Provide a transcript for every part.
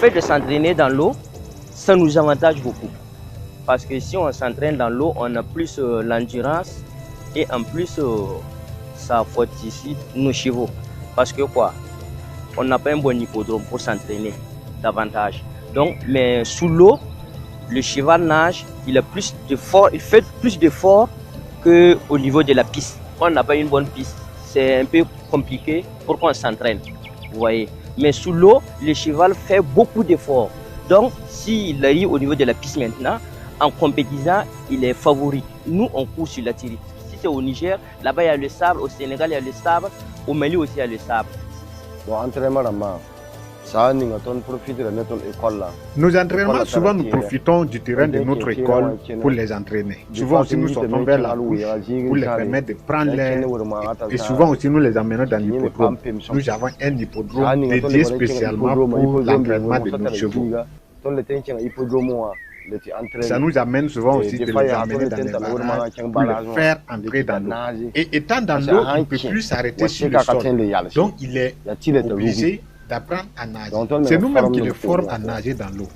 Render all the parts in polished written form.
fait de s'entraîner dans l'eau, ça nous avantage beaucoup. Parce que si on s'entraîne dans l'eau, on a plus l'endurance et en plus ça fortifie nos chevaux. Parce que quoi? On n'a pas un bon hippodrome pour s'entraîner davantage. Donc, mais sous l'eau, le cheval nage, il fait plus d'efforts qu'au niveau de la piste. On n'a pas une bonne piste, c'est un peu compliqué pour qu'on s'entraîne. Vous voyez? Mais sous l'eau, le cheval fait beaucoup d'efforts. Donc, s'il arrive au niveau de la piste maintenant, en compétition, il est favori. Nous, on court sur la tirette. Si c'est au Niger, là-bas, il y a le sable. Au Sénégal, il y a le sable. Au Mali aussi, il y a le sable. Bon, entraînement, ça, nous profite de notre école là. Nos entraînements, souvent, nous profitons du terrain de notre école pour les entraîner. Souvent aussi, nous sortons vers la couche pour les permettre de prendre l'air. Et souvent aussi, nous les emmenons dans l'hippodrome. Nous avons un hippodrome dédié spécialement pour l'entraînement de nos chevaux. Ça nous amène souvent aussi de les amener dans les barrages pour les faire entrer dans l'eau. Et étant dans l'eau, il ne peut plus s'arrêter sur le sol. Donc, il est obligé d'apprendre à nager. C'est nous-mêmes qui les formons à nager dans l'eau.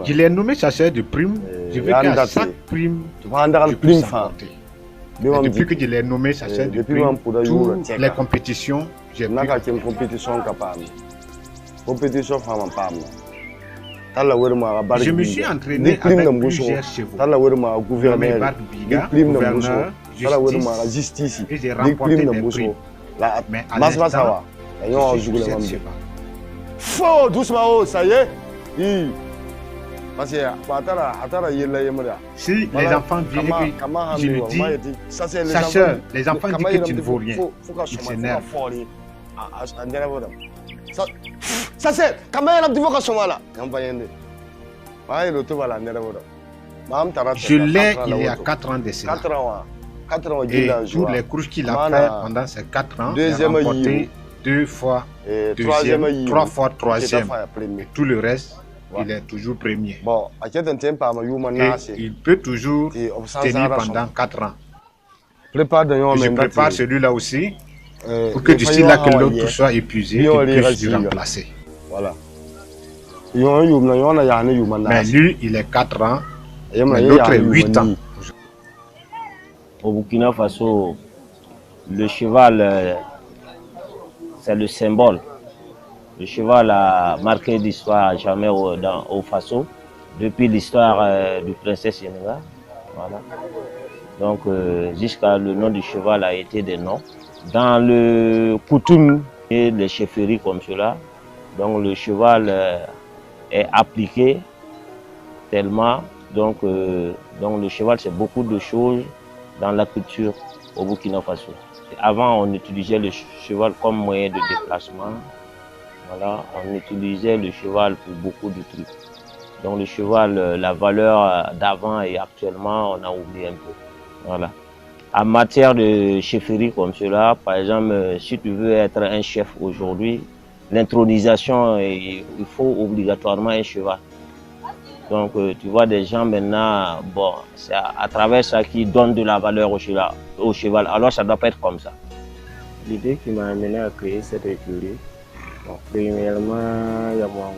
Il est nommé chasseur de primes. Je veux qu'à chaque prime, je puisse apporter. Depuis que je l'ai nommé chasseur de primes, toutes les compétitions, j'ai pris. Je me suis entraîné avec plusieurs chevaux. Nommé Barbiga, gouverneur, justice, et j'ai remporté des prix. Mais à l'instant, je suis sur ce cheval. Faux, doucement, ça y est. Si les enfants viennent et que je lui dis, chasseur, les enfants disent que tu ne vaux rien. Ils s'énervent. Ça c'est comment elle a dit que là. Je l'ai il y a 4 ans de cela. 4 ans. Et tous les courses qu'il a fait pendant ces 4 ans, il a remporté 2 fois deuxième, 3 fois troisième. Et tout le reste, il est toujours premier. Et il peut toujours tenir pendant 4 ans. Et je prépare celui-là aussi pour que d'ici là que l'autre soit épuisé, il puisse le remplacer. Voilà. Mais lui, il est 4 ans, mais l'autre est 8 ans. Au Burkina Faso, le cheval, c'est le symbole. Le cheval a marqué l'histoire jamais au Faso, depuis l'histoire du princesse Sénégal. Voilà. Donc, jusqu'à le nom du cheval a été des noms. Dans le coutume et les chefferies comme cela, donc le cheval est appliqué tellement. Donc le cheval, c'est beaucoup de choses dans la culture au Burkina Faso. Avant, on utilisait le cheval comme moyen de déplacement. Voilà, on utilisait le cheval pour beaucoup de trucs. Donc le cheval, la valeur d'avant et actuellement, on a oublié un peu. Voilà. En matière de chefferie comme cela, par exemple, si tu veux être un chef aujourd'hui, l'intronisation, il faut obligatoirement un cheval. Donc tu vois des gens maintenant, bon, c'est à travers ça qu'ils donnent de la valeur au cheval. Alors ça ne doit pas être comme ça. L'idée qui m'a amené à créer cette écurie, bon, premièrement, il y a mon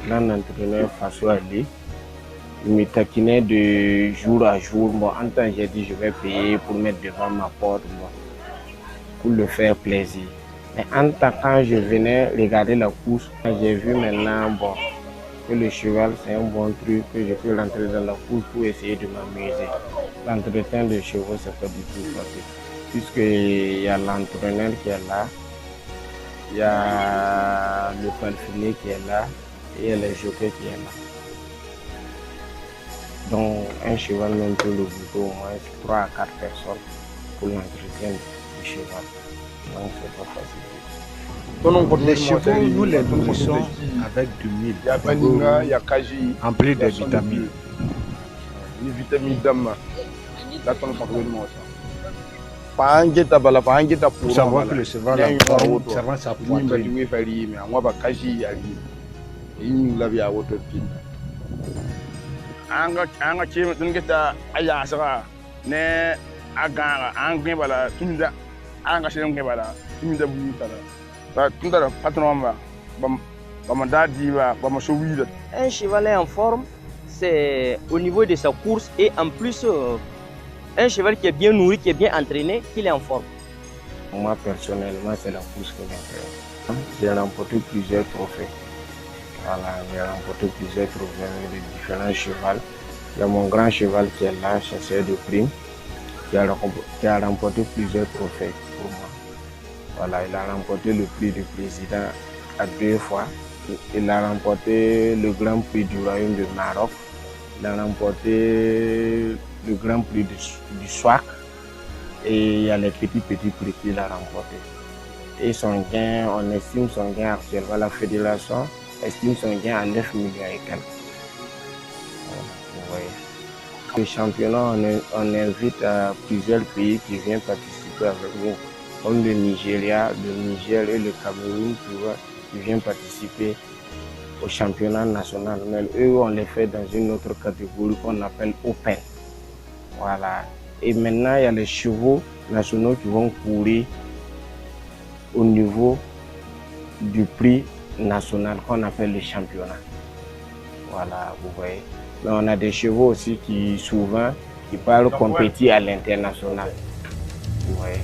grand entraîneur Faso Ali. Il me taquinait de jour à jour. Bon, en temps, j'ai dit je vais payer pour mettre devant ma porte, bon, pour le faire plaisir. Mais en temps, quand je venais regarder la course, j'ai vu maintenant bon, que le cheval c'est un bon truc, que je peux rentrer dans la course pour essayer de m'amuser. L'entretien des chevaux, c'est pas du tout facile. Puisqu'il y a l'entraîneur qui est là, il y a le palefrenier qui est là, et il y a le jockey qui est là. Donc un cheval même peut le bouger au moins 3 à 4 personnes pour l'entretien du cheval. Donc c'est pas facile. Les chevaux, nous les nourrissons avec du mil, empli de vitamines. Pour savoir que le cheval a observant sa poitrine. Anga chima tun kita aya saka ne aga an gbe bala tunda Un cheval est en forme, c'est au niveau de sa course et en plus, un cheval qui est bien nourri, qui est bien entraîné, qu'il est en forme. Moi, personnellement, c'est la course que j'aime. J'ai remporté plusieurs trophées. Voilà, j'ai remporté plusieurs trophées de différents chevaux. Il y a mon grand cheval qui est là, chasseur de primes, qui a remporté plusieurs trophées pour moi. Voilà, il a remporté le prix du président à 2 fois. Il a remporté le Grand Prix du Royaume de Maroc. Il a remporté le Grand Prix du SWAC. Et il y a les petits prix qu'il a remportés. Et son gain, on estime son gain actuellement, la fédération estime son gain à 9 millions et quelques. Vous voyez. Le championnat, on invite à plusieurs pays qui viennent participer avec nous, comme le Nigeria, le Niger et le Cameroun, qui viennent participer au championnat national. Mais eux, on les fait dans une autre catégorie qu'on appelle Open. Voilà. Et maintenant, il y a les chevaux nationaux qui vont courir au niveau du prix national qu'on appelle le championnat. Voilà, vous voyez. Mais on a des chevaux aussi qui souvent qui parlent compétir à l'international. Vous voyez.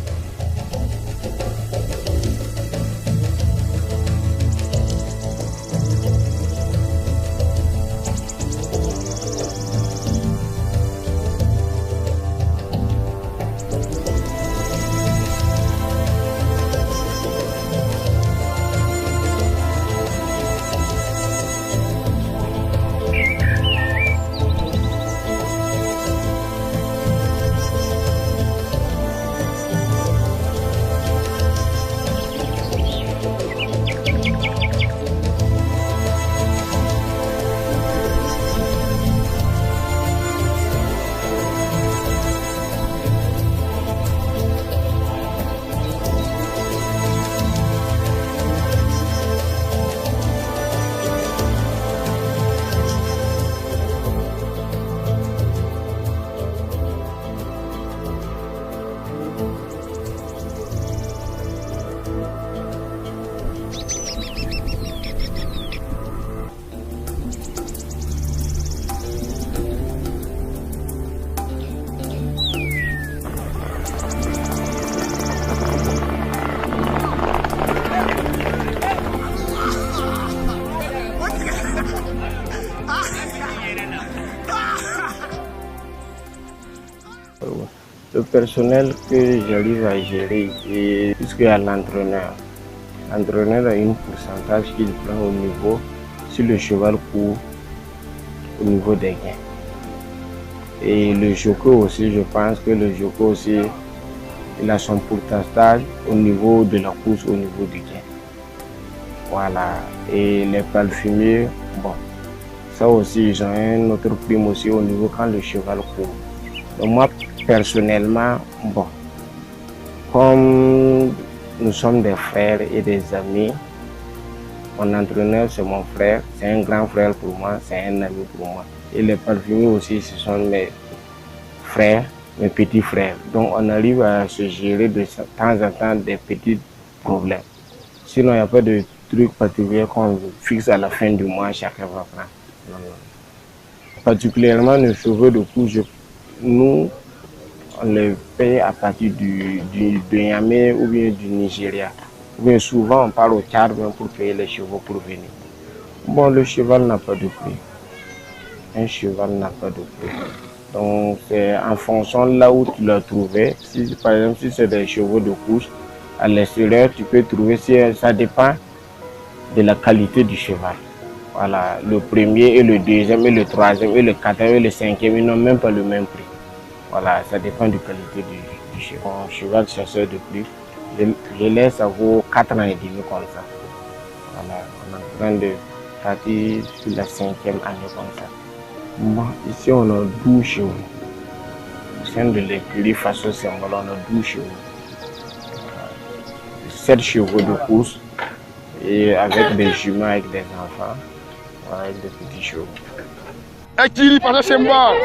Le personnel que j'arrive à gérer, et puisqu'il y a l'entraîneur. L'entraîneur a un pourcentage qu'il prend au niveau, si le cheval court, au niveau des gains. Et le jockey aussi, je pense que le jockey aussi, il a son pourcentage au niveau de la course, au niveau du gain. Voilà. Et les parfumiers, bon, ça aussi, ils ont un autre prime aussi au niveau quand le cheval court. Donc moi, personnellement, bon, comme nous sommes des frères et des amis, mon entraîneur c'est mon frère, c'est un grand frère pour moi, c'est un ami pour moi. Et les parfumiers aussi, ce sont mes frères, mes petits frères. Donc on arrive à se gérer de temps en temps des petits problèmes. Sinon, il n'y a pas de truc particulier qu'on fixe à la fin du mois, chacun va prendre. Non, non. Particulièrement les chevaux de course, nous, on les paye à partir de Niamey ou bien du Nigeria. Ou bien souvent, on parle au Tchad pour payer les chevaux pour venir. Bon, le cheval n'a pas de prix. Un cheval n'a pas de prix. Donc, c'est en fonction de là où tu l'as trouvé. Si, par exemple, si c'est des chevaux de course, à l'extérieur, tu peux trouver, ça dépend de la qualité du cheval. Voilà, le premier et le deuxième et le troisième et le quatrième et le cinquième, ils n'ont même pas le même prix. Voilà, ça dépend de la qualité du cheval. Mon cheval chasseur de prix, je laisse ça vaut 4 ans et demi comme ça. Voilà, on est en train de partir sur la 5e année comme ça. Bon, ici on a 12 chevaux. Au sein de l'écurie Faso Symbole, on a 12 chevaux. 7 chevaux de course et avec des juments, avec des enfants, avec des petits chevaux. Écurie Faso Symbole.